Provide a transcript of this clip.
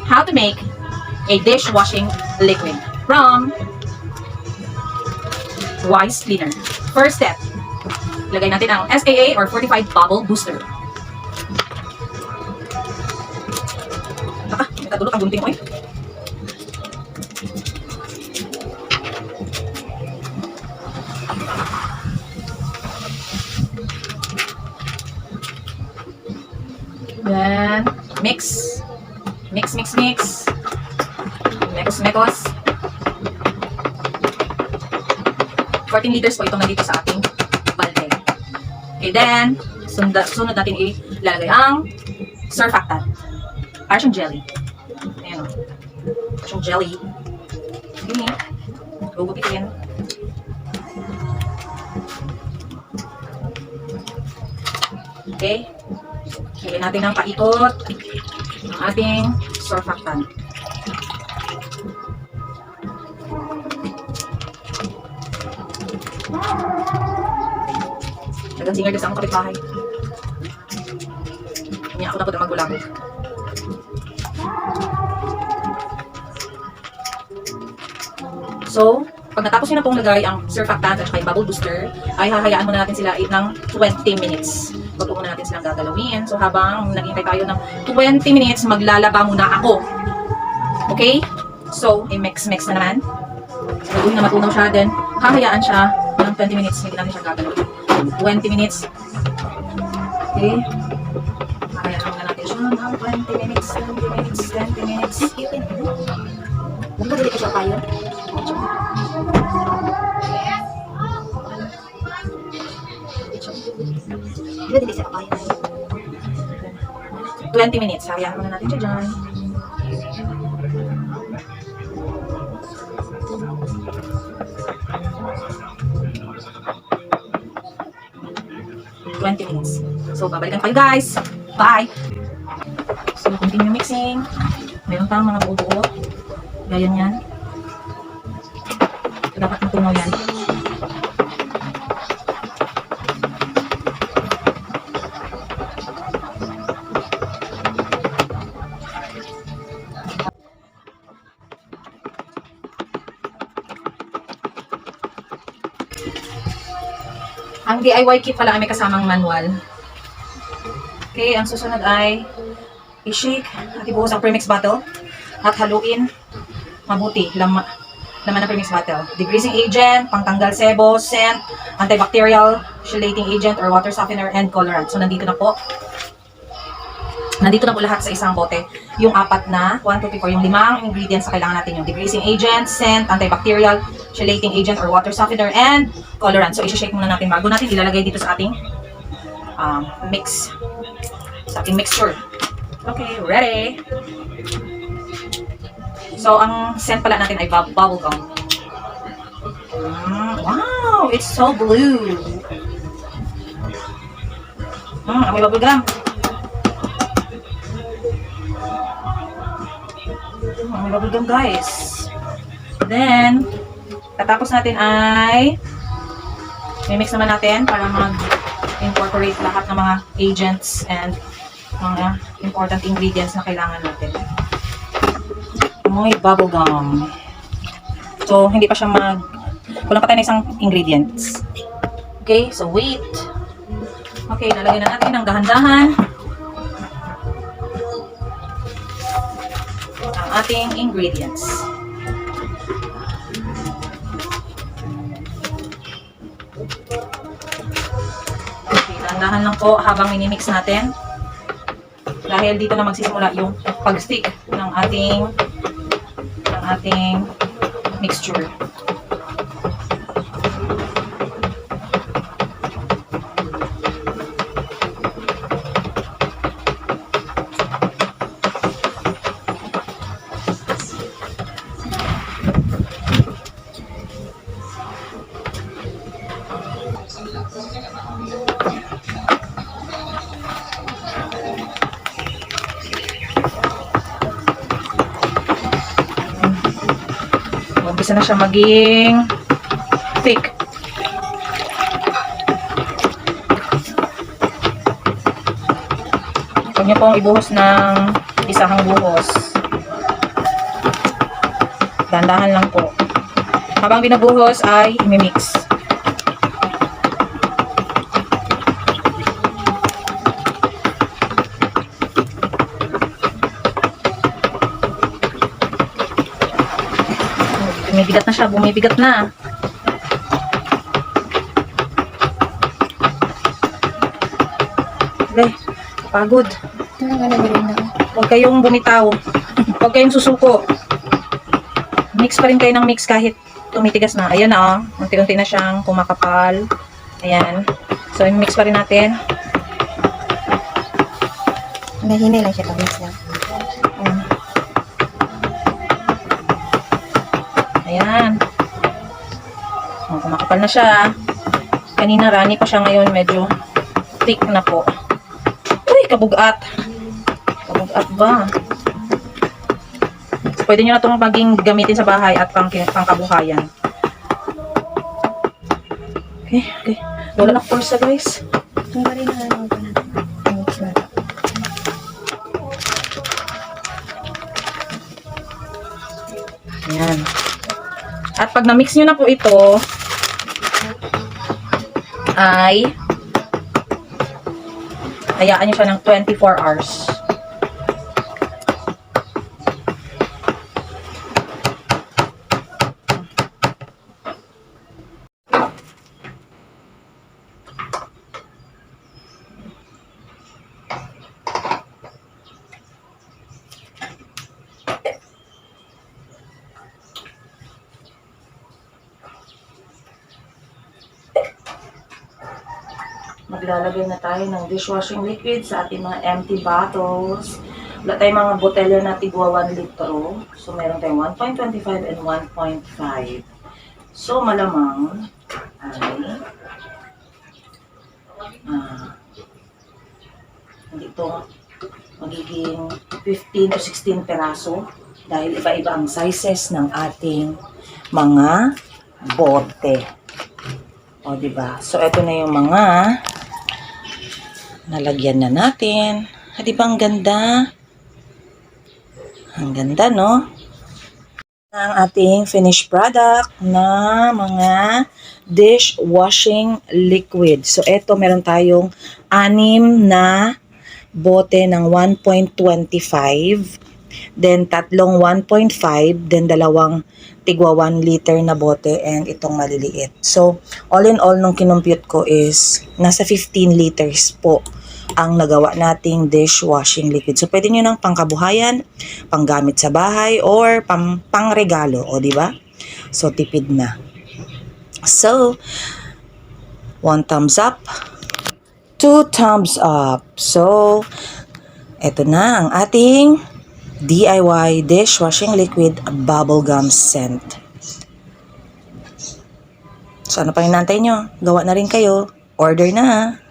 how to make a dishwashing liquid from Wise Cleaner. First step, ilagay natin ang SAA or Fortified Bubble Booster. Nagkadulot ang gunting ko eh. Then, mix. Mix. Mekos. 14 liters po itong nandito sa ating balde. Okay, then, sunod natin ilalagay ang surfactant. Para siyang jelly. Ayan o. Para siyang jelly. Okay. Gugupitin. Okay. Lagyan natin ng paikot ng ating surfactant. Nagansingar din sa akong kapitbahay. Hindi ako na po na magulago. So, pag natapos nyo na pong lagay ang surfactant at saka yung bubble booster, ay hahayaan muna natin sila ng 20 minutes. Bago muna natin silang gagalawin. So, habang naghihintay tayo ng 20 minutes, maglalaba muna ako. Okay? So, i-mix na naman. Gagawin na matunaw siya, then hahayaan siya ng 20 minutes. Hindi natin siya gagalawin. 20 minutes. Okay? Hahayaan muna natin siya ng 20 minutes. Huwag ka dili ko siya tayo. Dili siya tayo. 20 minutes. Hahayaan muna natin siya dyan. Minutes. So, babalikan kayo guys. Bye! So, continue mixing. Meron pang mga buo-buo. Gaya yan. Dapat matunaw yan. Ang DIY kit pala ay may kasamang manual. Okay, ang susunod ay i-shake at ibuhos ang premix bottle at haluin mabuti laman ng premix bottle. Degreasing agent, pangtanggal sebo, scent, antibacterial, chelating agent or water softener, and colorant. So, nandito na po lahat sa isang bote. Yung apat na, 1, 2, 3, 4, yung 5 ingredients na kailangan natin. Yung degreasing agent, scent, antibacterial, chelating agent or water softener, and colorant. So, i-shake muna natin bago natin ilalagay dito sa ating mix. Sa ating mixture. Okay, ready? So, ang scent pala natin ay bubble gum. Wow! It's so blue! Amoy bubble gum. Amoy bubble gum, guys. Then, katapos natin ay mimix naman natin para mag-incorporate lahat ng mga agents and mga important ingredients na kailangan natin. Amoy bubble gum. So, hindi pa siya kulang pa tayo ng isang ingredients. Okay, so wait. Okay, lalagyan na natin ng dahan-dahan ang ating ingredients. Okay, dahan-dahan lang po habang minimix natin. Dahil dito na magsisimula yung pag-stick ng ating mixture. Umpisa na siya maging thick. Huwag niyo pong ibuhos ng isahang buhos. Dandahan lang po. Habang binubuhos ay imimix. Bumibigat na siya, bumibigat na. Okay, pagod. Ito lang ang nagawin na. Huwag kayong bumitaw. Huwag kayong susuko. Mix pa rin kayo ng mix kahit tumitigas na. Ayan na, oh. Unti-unti na siyang kumakapal. Ayan. So, mix pa rin natin. Nahinay lang siya pag-mix lang. Ayan. Oh, kumakapal na siya. Kanina runny pa siya, ngayon medyo thick na po. Uy, kabugat. Kabugat ba? So, pwede nyo na itong maging gamitin sa bahay at pangkabuhayan. Okay, okay. Wala na force guys. Itong ba rin na ano pa natin? Mix na ito. Ayan. At pag na-mix nyo na po ito, ay hayaan nyo siya ng 24 hours. Maglalagay na tayo ng dishwashing liquid sa ating mga empty bottles. Wala tayong mga botelya na tigwa 1 litro. So, meron tayong 1.25 and 1.5. So, malamang ay hindi ito magiging 15 to 16 peraso dahil iba-iba ang sizes ng ating mga bote. O, diba? So, ito na yung mga nalagyan na natin. Di ba ang ganda? Ang ganda, no? Ang ating finished product na mga dishwashing liquid. So, ito meron tayong 6 na bote ng 1.25. Then, tatlong 1.5. Then, dalawang tigwa 1 liter na bote and itong maliliit. So, all in all, nung kinumpute ko is nasa 15 liters po ang nagawa nating dishwashing liquid. So, pwede nyo ng pangkabuhayan, panggamit sa bahay, or pangregalo. O, di ba? So, tipid na. So, 1 thumbs up, 2 thumbs up. So, eto na ang ating DIY dishwashing liquid bubblegum scent. So, ano pa hinantay nyo? Gawa na rin kayo. Order na.